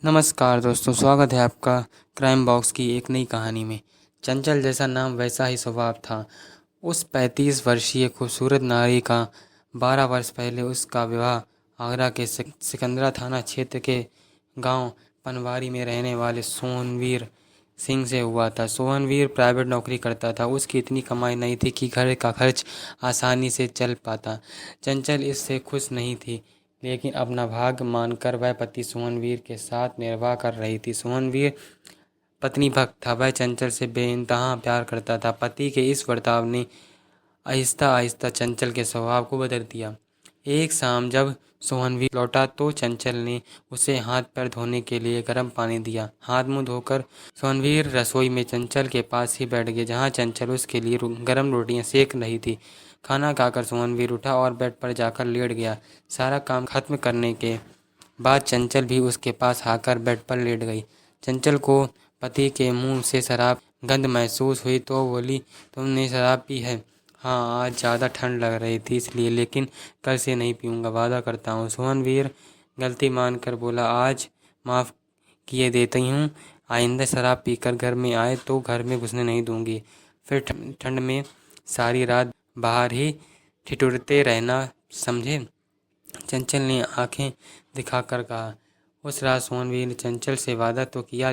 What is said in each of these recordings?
नमस्कार दोस्तों, स्वागत है आपका क्राइम बॉक्स की एक नई कहानी में। चंचल जैसा नाम वैसा ही स्वभाव था। उस 35 वर्षीय खूबसूरत नारी का 12 वर्ष पहले उसका विवाह आगरा के सिकंदरा थाना क्षेत्र के गांव पनवारी में रहने वाले सोहनवीर सिंह से हुआ था। सोहनवीर प्राइवेट नौकरी करता था। उसकी इतनी कमाई नहीं थी कि घर का खर्च आसानी से चल पाता। चंचल इससे खुश नहीं थी, लेकिन अपना भाग्य मानकर वह पति सोहनवीर के साथ निर्वाह कर रही थी। सोहनवीर पत्नी भक्त था। वह चंचल से बेइंतहा प्यार करता था। पति के इस बर्ताव ने आहिस्ता आहिस्ता चंचल के स्वभाव को बदल दिया। एक शाम जब सोहनवीर लौटा तो चंचल ने उसे हाथ पैर धोने के लिए गर्म पानी दिया। हाथ मुंह धोकर सोहनवीर रसोई में चंचल के पास ही बैठ गए, जहां चंचल उसके लिए गर्म रोटियां सेक रही थी। खाना खाकर सोहनवीर उठा और बेड पर जाकर लेट गया। सारा काम खत्म करने के बाद चंचल भी उसके पास आकर बेड पर लेट गई। चंचल को पति के मुंह से शराब गंध महसूस हुई तो बोली, तुमने शराब पी है? हाँ, आज ज़्यादा ठंड लग रही थी इसलिए, लेकिन कल से नहीं पीऊँगा, वादा करता हूँ। सोहनवीर गलती मानकर बोला, आज माफ़ किए देती हूँ, आइंदा शराब पीकर घर में आए तो घर में घुसने नहीं दूँगी। फिर ठंड में सारी रात बाहर ही ठिठुरते रहना, समझे? चंचल ने आंखें दिखाकर कहा। उस रात सोहनवीर ने चंचल से वादा तो किया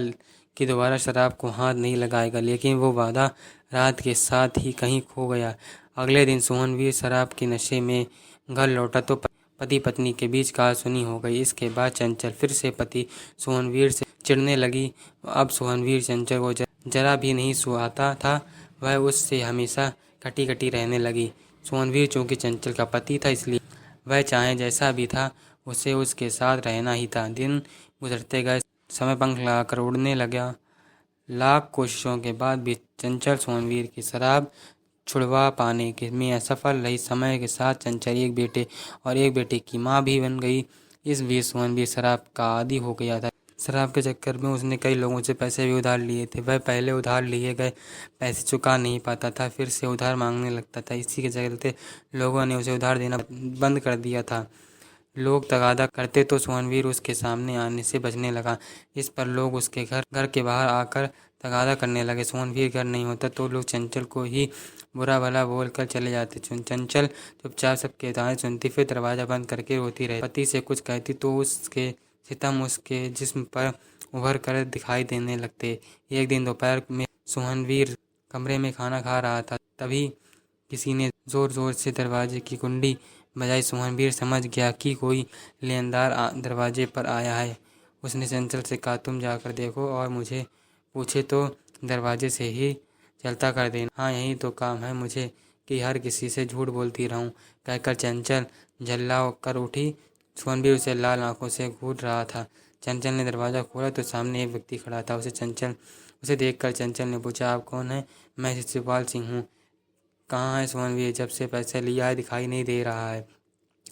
कि दोबारा शराब को हाथ नहीं लगाएगा, लेकिन वो वादा रात के साथ ही कहीं खो गया। अगले दिन सोहनवीर शराब के नशे में घर लौटा तो पति पत्नी के बीच कहासुनी हो गई। इसके बाद चंचल फिर से पति सोहनवीर से चिढ़ने लगी। अब सोहनवीर चंचल को जरा भी नहीं सुहाता था। वह उससे हमेशा कटी कटी रहने लगी। सोहनवीर चूंकि चंचल का पति था, इसलिए वह चाहे जैसा भी था उसे उसके साथ रहना ही था। दिन गुजरते गए, समय पंख लगाकर उड़ने लगा। लाख कोशिशों के बाद भी चंचल सोहनवीर की शराब छुड़वा पाने के में असफल रही। समय के साथ चंचल एक बेटे और एक बेटे की मां भी बन गई। इस बीच सोहनवीर शराब का आदी हो गया था। शराब के चक्कर में उसने कई लोगों से पैसे भी उधार लिए थे। वह पहले उधार लिए गए पैसे चुका नहीं पाता था, फिर से उधार मांगने लगता था। इसी के चलते लोगों ने उसे उधार देना बंद कर दिया था। लोग तगादा करते तो सोहनवीर उसके सामने आने से बचने लगा। इस पर लोग उसके घर के बाहर आकर तगादा करने लगे। सोहनवीर घर नहीं होता तो लोग चंचल को ही बुरा भला बोल कर चले जाते। चंचल चुपचाप सबके ताने सुनती, फिर दरवाज़ा बंद करके रोती रही। पति से कुछ कहती तो उसके सितम उसके जिस्म पर उभर कर दिखाई देने लगते। एक दिन दोपहर में सोहनवीर कमरे में खाना खा रहा था, तभी किसी ने जोर जोर से दरवाजे की कुंडी बजाई। सोहनवीर समझ गया कि कोई लेनदार दरवाजे पर आया है। उसने चंचल से कहा, तुम जाकर देखो और मुझे पूछे तो दरवाजे से ही चलता कर देना। हाँ, यही तो काम है मुझे कि हर किसी से झूठ बोलती रहूं, कहकर चंचल झल्ला कर उठी। सोहनवीर उसे लाल आंखों से घूर रहा था। चंचल ने दरवाज़ा खोला तो सामने एक व्यक्ति खड़ा था। उसे देखकर चंचल ने पूछा, आप कौन है? मैं शिशुपाल सिंह हूँ। कहाँ है सोहनवीर? जब से पैसे लिया है दिखाई नहीं दे रहा है।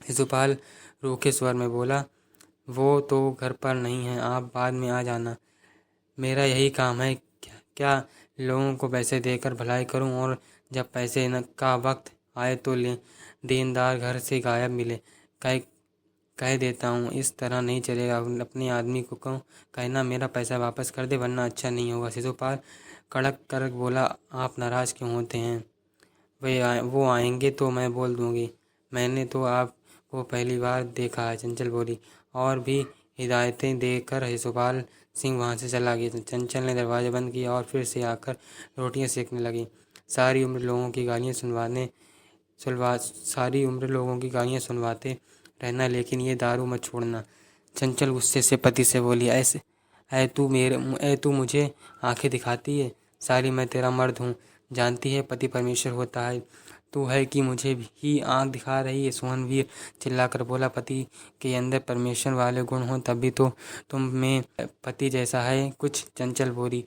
शिशुपाल रूखे स्वर में बोला, वो तो घर पर नहीं है, आप बाद में आ जाना। मेरा यही काम है क्या लोगों को पैसे देकर भलाई करूं और जब पैसे न का वक्त आए तो देनदार घर से गायब मिले। कह देता हूँ, इस तरह नहीं चलेगा। अपने आदमी को कहना मेरा पैसा वापस कर दे, वरना अच्छा नहीं होगा। शिशुपाल कड़क कर बोला, आप नाराज़ क्यों होते हैं? वो आएंगे तो मैं बोल दूंगी। मैंने तो आपको पहली बार देखा है, चंचल बोली। और भी हिदायतें देकर शिशुपाल सिंह वहाँ से चला गया। चंचल ने दरवाज़ा बंद किया और फिर से आकर रोटियां सेकने लगी। सारी उम्र लोगों की गालियाँ सुनवाते रहना, लेकिन ये दारू मत छोड़ना। चंचल गुस्से से पति से बोली, ऐसे तू मुझे आंखें दिखाती है? साली, मैं तेरा मर्द हूँ, जानती है पति परमेश्वर होता है। तू है कि मुझे ही आंख दिखा रही है? सोहनवीर चिल्लाकर बोला, पति के अंदर परमेश्वर वाले गुण हों तभी तो तुम में पति जैसा है कुछ। चंचल बोली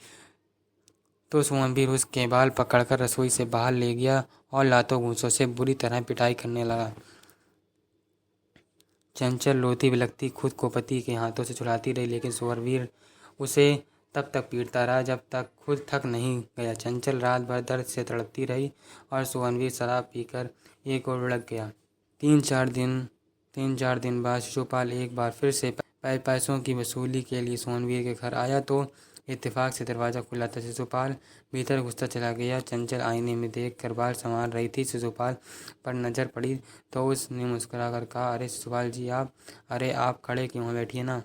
तो सोहनवीर उसके बाल पकड़कर रसोई से बाहर ले गया और लातों घूंसों से बुरी तरह पिटाई करने लगा। चंचल रोती बिलखती खुद को पति के हाथों से छुड़ाती रही, लेकिन सोहनवीर उसे तब तक पीटता रहा जब तक खुद थक नहीं गया। चंचल रात भर दर्द से तड़पती रही और सोहनवीर शराब पीकर एक ओर लुढ़क गया। तीन चार दिन बाद शिशुपाल एक बार फिर से पैसों की वसूली के लिए सोनवीर के घर आया तो इत्तेफाक से दरवाज़ा खुला था। शिशुपाल भीतर घुसता चला गया। चंचल आईने में देखकर बाल संवार रही थी। शिशुपाल पर नज़र पड़ी तो उसने मुस्कुराकर कहा, अरे शिशुपाल जी आप, अरे आप खड़े क्यों हैं, बैठिए ना।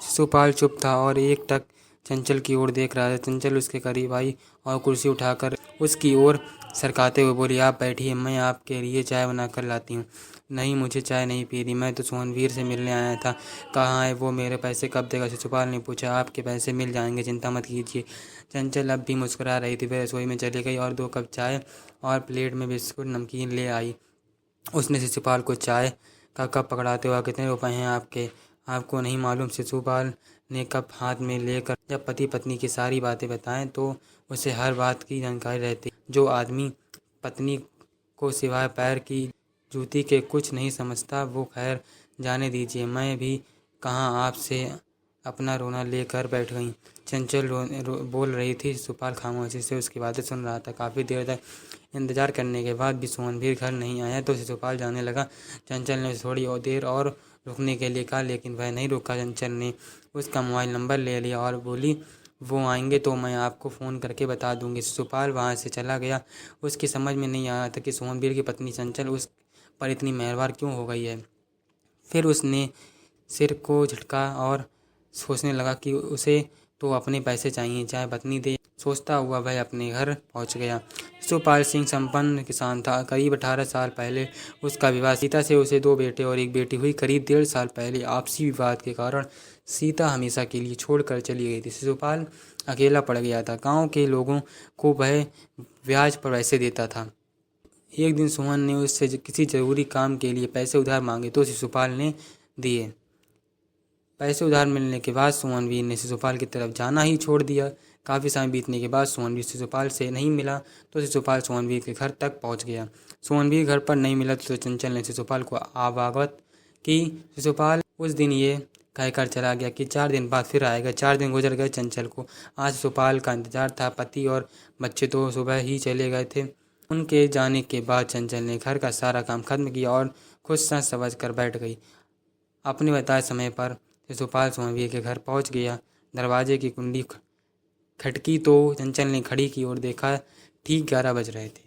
शिशुपाल चुप था और एकटक चंचल की ओर देख रहा था। चंचल उसके करीब आई और कुर्सी उठाकर उसकी ओर सरकाते हुए बोली, आप बैठिए, मैं आपके लिए चाय बनाकर लाती हूँ। नहीं, मुझे चाय नहीं पीनी, मैं तो सोहनवीर से मिलने आया था। कहाँ है वो, मेरे पैसे कब देगा? शिशुपाल ने पूछा। आपके पैसे मिल जाएंगे, चिंता मत कीजिए। चंचल अब भी मुस्कुरा रही थी। वह रसोई में चली गई और 2 कप चाय और प्लेट में बिस्कुट नमकीन ले आई। उसने शिशुपाल को चाय का कप पकड़ाते हुआ, कितने रुपए हैं आपके? आपको नहीं मालूम? शिशुपाल ने कप हाथ में लेकर, जब पति पत्नी की सारी बातें बताएं तो उसे हर बात की जानकारी रहती। जो आदमी पत्नी को सिवाय पैर की जूती के कुछ नहीं समझता, वो खैर जाने दीजिए। मैं भी कहाँ आपसे अपना रोना लेकर बैठ गई। चंचल बोल रही थी। शिशुपाल खामोशी से उसकी बातें सुन रहा था। काफ़ी देर तक इंतजार करने के बाद भी सोहनवीर घर नहीं आया तो शिशुपाल जाने लगा। चंचल ने थोड़ी और देर और रुकने के लिए कहा, लेकिन वह नहीं रुका। चंचल ने उसका मोबाइल नंबर ले लिया और बोली, वो आएंगे तो मैं आपको फ़ोन करके बता दूंगी। शिशुपाल वहाँ से चला गया। उसकी समझ में नहीं आया था कि सोहनवीर की पत्नी चंचल उस पर इतनी मेहरबान क्यों हो गई है। फिर उसने सिर को झटका और सोचने लगा कि उसे तो अपने पैसे चाहिए, चाहे पत्नी दे। सोचता हुआ वह अपने घर पहुंच गया। शिशुपाल सिंह संपन्न किसान था। करीब 18 साल पहले उसका विवाह सीता से उसे 2 बेटे और 1 बेटी हुई। करीब 1.5 साल पहले आपसी विवाद के कारण सीता हमेशा के लिए छोड़कर चली गई थी। शिशुपाल अकेला पड़ गया था। गांव के लोगों को वह ब्याज पर पैसे देता था। एक दिन सोहन ने उससे किसी जरूरी काम के लिए पैसे उधार मांगे तो शिशुपाल ने दिए। पैसे उधार मिलने के बाद सोहनवीर ने शिशुपाल की तरफ जाना ही छोड़ दिया। काफ़ी समय बीतने के बाद सोहनवीर शिशुपाल से नहीं मिला तो शिशुपाल सोहनवीर के घर तक पहुंच गया। सोहनवीर घर पर नहीं मिला तो चंचल ने शिशुपाल को अवगत की। शिशुपाल उस दिन ये कहकर चला गया कि 4 दिन बाद फिर आएगा। 4 दिन गुजर गए। चंचल को आज शिशुपाल का इंतजार था। पति और बच्चे तो सुबह ही चले गए थे। उनके जाने के बाद चंचल ने घर का सारा काम खत्म किया और खुद सोच समझ कर बैठ गई। अपने बताए समय पर शिशुपाल सोहनवीर के घर पहुंच गया। दरवाजे की कुंडी खटकी तो चंचल ने घड़ी की ओर देखा। ठीक 11 बज रहे थे।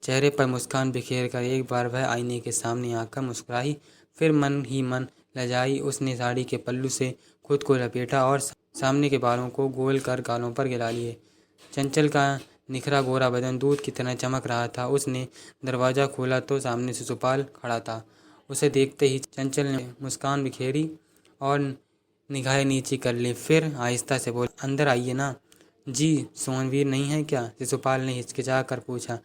चेहरे पर मुस्कान बिखेर कर एक बार वह आईने के सामने आकर मुस्कुराई। फिर मन ही मन लजाई। उसने साड़ी के पल्लू से खुद को लपेटा और सामने के बालों को गोल कर गालों पर गिरा लिए। चंचल का निखरा गोरा बदन दूध की तरह चमक रहा था। उसने दरवाज़ा खोला तो सामने शिशुपाल खड़ा था। उसे देखते ही चंचल ने मुस्कान बिखेरी और निगाहें नीची कर ली। फिर आहिस्ता से बोला, अंदर आइए ना। जी, सोहनवीर नहीं है क्या? शिशुपाल ने हिचकिचा कर पूछा।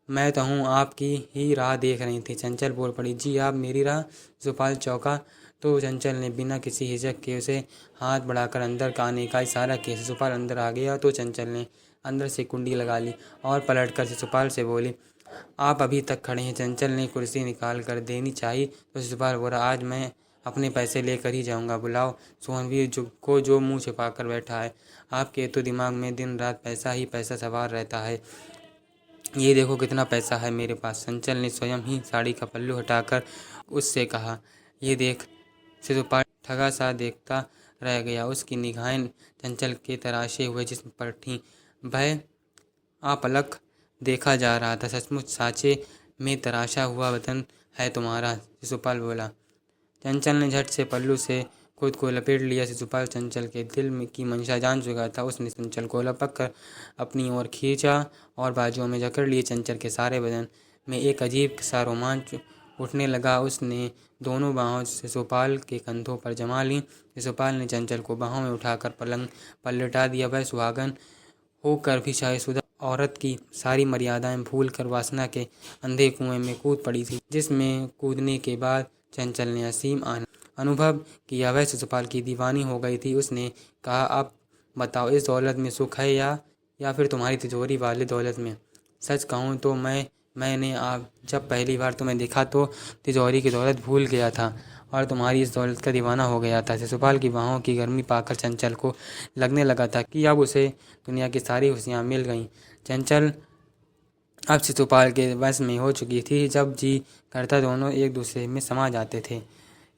मैं तो हूँ, आपकी ही राह देख रही थी। चंचल बोल पड़ी। जी, आप मेरी राह? शिशुपाल चौंका तो चंचल ने बिना किसी हिचक के उसे हाथ बढ़ाकर अंदर का आने का इशारा किया। शिशुपाल अंदर आ गया तो चंचल ने अंदर से कुंडी लगा ली और पलटकर शिशुपाल से बोली, आप अभी तक खड़े हैं? चंचल ने कुर्सी निकाल कर देनी चाहिए तो शिशुपाल बोला, आज मैं अपने पैसे लेकर ही जाऊंगा। बुलाओ सोहनवीर जो मुंह छिपाकर बैठा है। आपके तो दिमाग में दिन रात पैसा ही पैसा सवार रहता है। ये देखो कितना पैसा है मेरे पास। चंचल ने स्वयं ही साड़ी का पल्लू हटाकर उससे कहा। ये देख। शिशुपाल ठगा सा देखता रह गया। उसकी निगाहें चंचल के तराशे हुए जिस्म पर थीं। वह आपलक देखा जा रहा था। सचमुच सांचे में तराशा हुआ बदन है तुम्हारा, शिशुपाल बोला। चंचल ने झट से पल्लू से खुद को लपेट लिया। शिशुपाल चंचल के दिल में की मंशा जान चुका था। उसने चंचल को लपक कर अपनी ओर खींचा और बाजुओं में जकड़ लिए। चंचल के सारे बदन में एक अजीब सा रोमांच उठने लगा। उसने दोनों बाहों शिशुपाल के कंधों पर जमा लीं। शिशुपाल ने चंचल को बाहों में उठाकर पलंग पर लिटा दिया। वह सुहागन होकर भी शादीशुदा औरत की सारी मर्यादाएं भूल कर वासना के अंधे कुएं में कूद पड़ी थी, जिसमें कूदने के बाद चंचल ने असीम आनंद अनुभव किया। वह शिशुपाल की दीवानी हो गई थी। उसने कहा, अब बताओ, इस दौलत में सुख है या फिर तुम्हारी तिजोरी वाली दौलत में? सच कहूँ तो मैंने आप जब पहली बार तुम्हें देखा तो तिजोरी की दौलत भूल गया था और तुम्हारी इस दौलत का दीवाना हो गया था। शिशुपाल की बाहों की गर्मी पाकर चंचल को लगने लगा था कि अब उसे दुनिया की सारी खुशियाँ मिल गईं। चंचल अब शिशुपाल के वश में हो चुकी थी। जब जी करता दोनों एक दूसरे में समा जाते थे।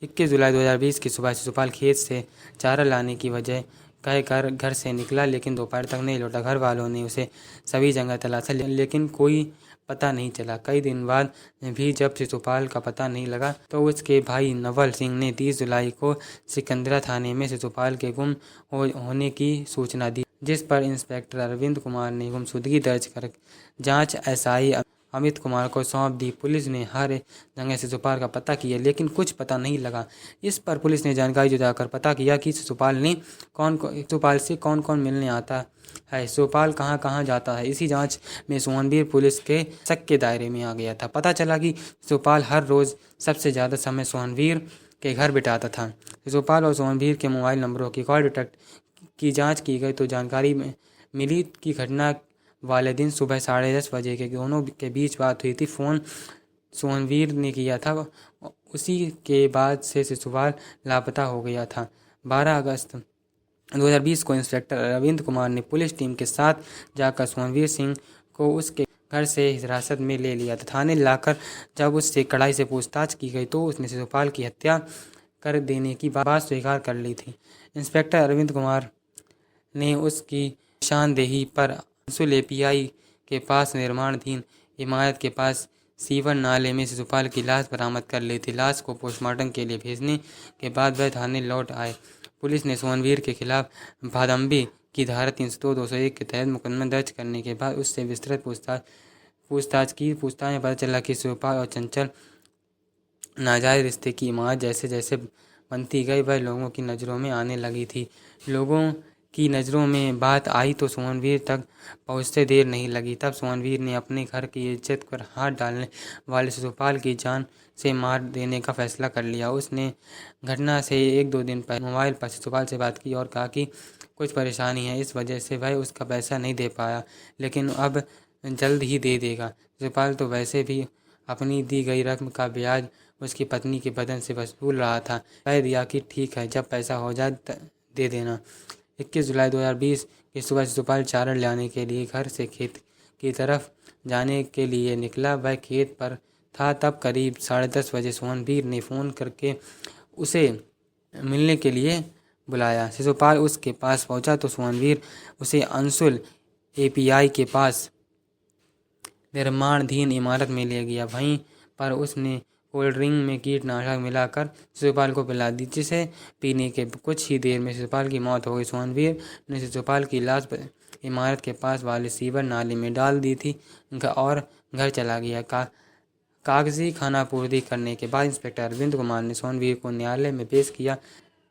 21 जुलाई 2020 की सुबह शिशुपाल खेत से चारा लाने की वजह कहकर घर से निकला, लेकिन दोपहर तक नहीं लौटा। घर वालों ने उसे सभी जगह तलाशा, लेकिन कोई पता नहीं चला। कई दिन बाद भी जब शिशुपाल का पता नहीं लगा, तो उसके भाई नवल सिंह ने 30 जुलाई को सिकंदरा थाने में शिशुपाल के गुम होने की सूचना दी, जिस पर इंस्पेक्टर अरविंद कुमार ने गुमशुदगी दर्ज कर जांच एसआई अमित कुमार को सौंप दी। पुलिस ने हर जगह शिशुपाल का पता किया, लेकिन कुछ पता नहीं लगा। इस पर पुलिस ने जानकारी जुटाकर पता किया कि शिशुपाल से कौन कौन मिलने आता है, शिशुपाल कहाँ कहाँ जाता है। इसी जांच में सोहनवीर पुलिस के शक के दायरे में आ गया था। पता चला कि शिशुपाल हर रोज़ सबसे ज़्यादा समय सोहनवीर के घर बिताता था। शिशुपाल और सोहनवीर के मोबाइल नंबरों की कॉल डिटेक्ट की जांच की गई, तो जानकारी मिली कि घटना वाले दिन सुबह 10:30 बजे के दोनों के बीच बात हुई थी। फ़ोन सोहनवीर ने किया था, उसी के बाद से शिशुपाल लापता हो गया था। 12 अगस्त 2020 को इंस्पेक्टर अरविंद कुमार ने पुलिस टीम के साथ जाकर सोहनवीर सिंह को उसके घर से हिरासत में ले लिया था। थाने लाकर जब उससे कड़ाई से पूछताछ की गई, तो उसने शिशुपाल की हत्या कर देने की बात स्वीकार कर ली थी। इंस्पेक्टर अरविंद कुमार ने उसकी निशानदेही पर अंशुल एपीआई के पास निर्माणाधीन इमारत के पास सीवर नाले में शिशुपाल की लाश बरामद कर ली थी। लाश को पोस्टमार्टम के लिए भेजने के बाद वह थाने लौट आए। पुलिस ने सोहनवीर के खिलाफ भादंबी की धारा 302, 201 के तहत मुकदमा दर्ज करने के बाद उससे विस्तृत पूछताछ में पता चला कि शिशुपाल और चंचल नाजायज़ रिश्ते की इमारत जैसे जैसे बनती गई, वह लोगों की नज़रों में आने लगी थी। लोगों की नज़रों में बात आई तो सोहनवीर तक पहुँचते देर नहीं लगी। तब सोहनवीर ने अपने घर की इज्जत पर हाथ डालने वाले शिशुपाल की जान से मार देने का फैसला कर लिया। उसने घटना से 1-2 दिन पहले मोबाइल पर शिशुपाल से बात की और कहा कि कुछ परेशानी है, इस वजह से वह उसका पैसा नहीं दे पाया, लेकिन अब जल्द ही दे देगा। शिशुपाल तो वैसे भी अपनी दी गई रकम का ब्याज उसकी पत्नी के बदन से वसूल रहा था। कह दिया कि ठीक है, जब पैसा हो जाए दे देना। 21 जुलाई 2020 की सुबह शिशुपाल चारा लाने के लिए घर से खेत की तरफ जाने के लिए निकला। वह खेत पर था, तब करीब 10:30 बजे सोहनवीर ने फ़ोन करके उसे मिलने के लिए बुलाया। शिशुपाल उसके पास पहुंचा तो सोहनवीर उसे अंशुल एपीआई के पास निर्माणाधीन इमारत में ले गया। वहीं पर उसने कोल्ड ड्रिंक में कीटनाशक मिलाकर शिशुपाल को पिला दी, जिसे पीने के कुछ ही देर में शिशुपाल की मौत हो गई। सोहनवीर ने शिशुपाल की लाश इमारत के पास वाले सीवर नाले में डाल दी थी और घर चला गया। कागजी खानापूर्ति करने के बाद इंस्पेक्टर अरविंद कुमार ने सोहनवीर को न्यायालय में पेश किया,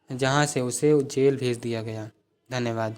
जहां से उसे जेल भेज दिया गया। धन्यवाद।